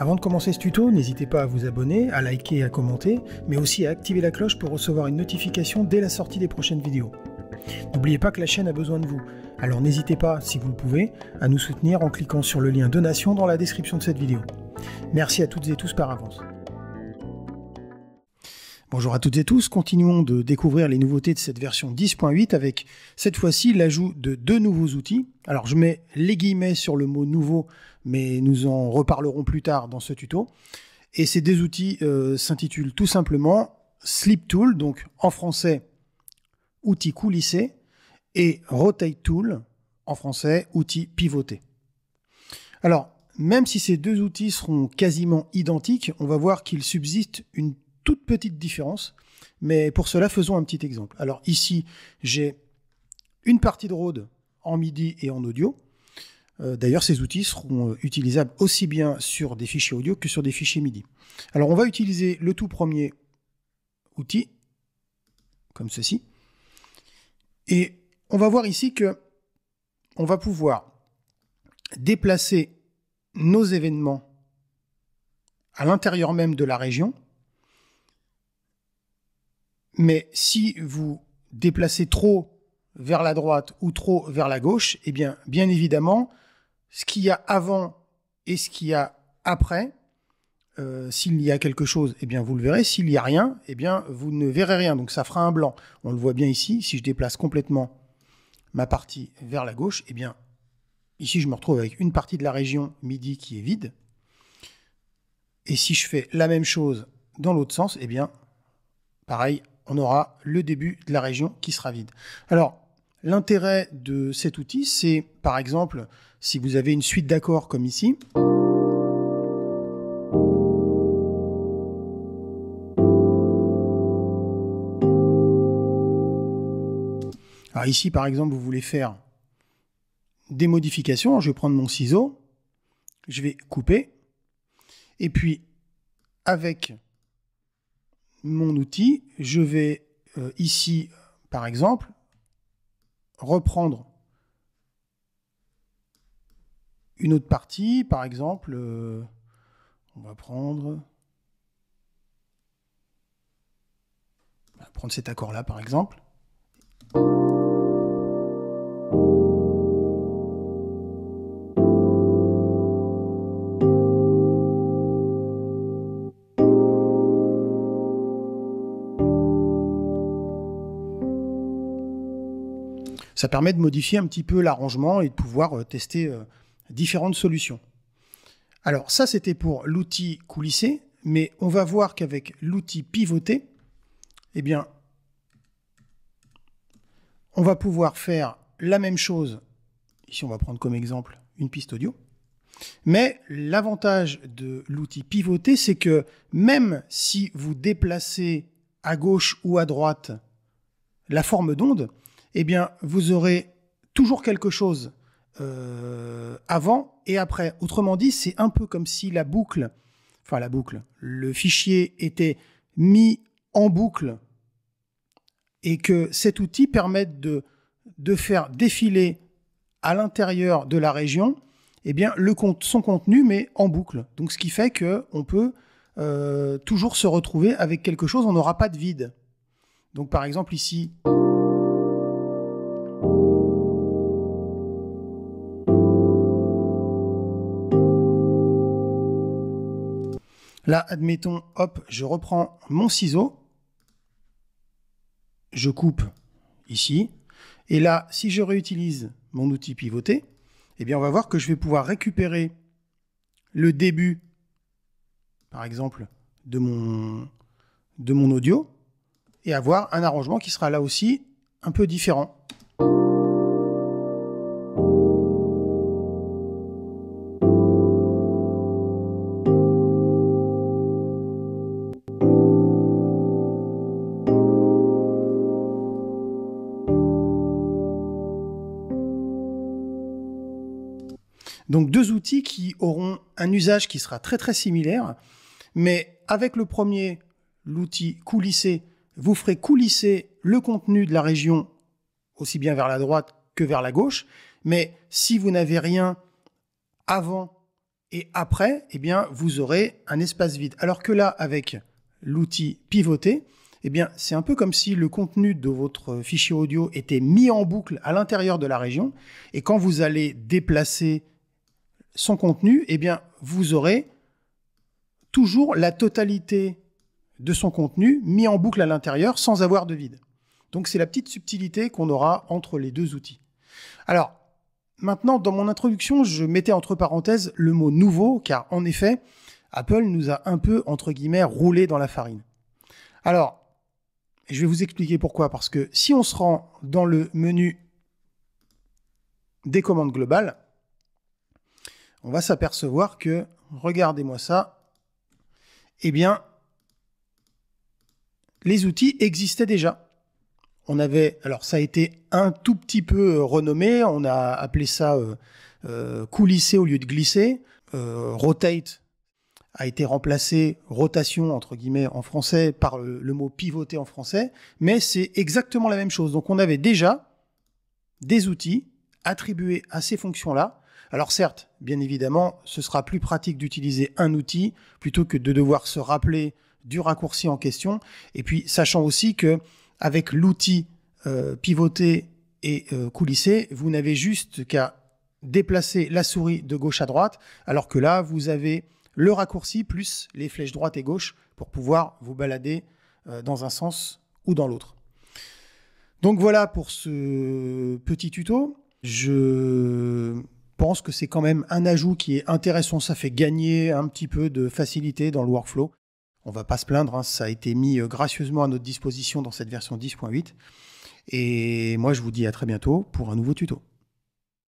Avant de commencer ce tuto, n'hésitez pas à vous abonner, à liker et à commenter, mais aussi à activer la cloche pour recevoir une notification dès la sortie des prochaines vidéos. N'oubliez pas que la chaîne a besoin de vous, alors n'hésitez pas, si vous le pouvez, à nous soutenir en cliquant sur le lien donation dans la description de cette vidéo. Merci à toutes et tous par avance. Bonjour à toutes et tous, continuons de découvrir les nouveautés de cette version 10.8 avec cette fois-ci l'ajout de deux nouveaux outils. Alors je mets les guillemets sur le mot nouveau, mais nous en reparlerons plus tard dans ce tuto. Et ces deux outils s'intitulent tout simplement Slip Tool, donc en français outil coulissé, et Rotate Tool, en français outil pivoté. Alors, même si ces deux outils seront quasiment identiques, on va voir qu'il subsiste une toute petite différence, mais pour cela, faisons un petit exemple. Alors ici, j'ai une partie de Rode en MIDI et en audio. D'ailleurs, ces outils seront utilisables aussi bien sur des fichiers audio que sur des fichiers MIDI. Alors, on va utiliser le tout premier outil, comme ceci. Et on va voir ici que on va pouvoir déplacer nos événements à l'intérieur même de la région. Mais si vous déplacez trop vers la droite ou trop vers la gauche, eh bien évidemment, ce qu'il y a avant et ce qu'il y a après, s'il y a quelque chose, eh bien vous le verrez. S'il n'y a rien, eh bien vous ne verrez rien. Donc ça fera un blanc. On le voit bien ici. Si je déplace complètement ma partie vers la gauche, eh bien ici je me retrouve avec une partie de la région MIDI qui est vide. Et si je fais la même chose dans l'autre sens, eh bien pareil, on aura le début de la région qui sera vide. Alors, l'intérêt de cet outil, c'est, par exemple, si vous avez une suite d'accords comme ici, alors ici, par exemple, vous voulez faire des modifications, je vais prendre mon ciseau, je vais couper, et puis, avec mon outil, je vais ici, par exemple, reprendre une autre partie. Par exemple, on va prendre cet accord-là, par exemple. Ça permet de modifier un petit peu l'arrangement et de pouvoir tester différentes solutions. Alors ça, c'était pour l'outil coulissé, mais on va voir qu'avec l'outil pivoté, eh bien, on va pouvoir faire la même chose. Ici, on va prendre comme exemple une piste audio. Mais l'avantage de l'outil pivoté, c'est que même si vous déplacez à gauche ou à droite la forme d'onde, eh bien, vous aurez toujours quelque chose avant et après. Autrement dit, c'est un peu comme si le fichier était mis en boucle et que cet outil permette de faire défiler à l'intérieur de la région eh bien, son contenu, mais en boucle. Donc, ce qui fait qu'on peut toujours se retrouver avec quelque chose, on n'aura pas de vide. Donc, par exemple, ici... Là, admettons, hop, je reprends mon ciseau, je coupe ici, et là, si je réutilise mon outil pivoté, eh bien, on va voir que je vais pouvoir récupérer le début, par exemple, de mon audio, et avoir un arrangement qui sera là aussi un peu différent. Donc deux outils qui auront un usage qui sera très très similaire, mais avec le premier, l'outil coulissé, vous ferez coulisser le contenu de la région aussi bien vers la droite que vers la gauche, mais si vous n'avez rien avant Et après, eh bien, vous aurez un espace vide. Alors que là, avec l'outil pivoter, eh bien, c'est un peu comme si le contenu de votre fichier audio était mis en boucle à l'intérieur de la région. Et quand vous allez déplacer son contenu, eh bien, vous aurez toujours la totalité de son contenu mis en boucle à l'intérieur sans avoir de vide. Donc, c'est la petite subtilité qu'on aura entre les deux outils. Alors, maintenant, dans mon introduction, je mettais entre parenthèses le mot « nouveau » car, en effet, Apple nous a un peu, entre guillemets, roulé dans la farine. Alors, je vais vous expliquer pourquoi. Parce que si on se rend dans le menu des commandes globales, on va s'apercevoir que, regardez-moi ça, eh bien, les outils existaient déjà. Alors ça a été un tout petit peu renommé, on a appelé ça coulisser au lieu de glisser. Rotate a été remplacé, rotation entre guillemets en français, par le mot pivoter en français, mais c'est exactement la même chose. Donc on avait déjà des outils attribués à ces fonctions-là. Alors certes, bien évidemment, ce sera plus pratique d'utiliser un outil plutôt que de devoir se rappeler du raccourci en question. Et puis sachant aussi que avec l'outil pivoter et coulisser, vous n'avez juste qu'à déplacer la souris de gauche à droite, alors que là, vous avez le raccourci plus les flèches droite et gauche pour pouvoir vous balader dans un sens ou dans l'autre. Donc voilà pour ce petit tuto. Je pense que c'est quand même un ajout qui est intéressant, ça fait gagner un petit peu de facilité dans le workflow. On va pas se plaindre, hein, ça a été mis gracieusement à notre disposition dans cette version 10.8. Et moi, je vous dis à très bientôt pour un nouveau tuto.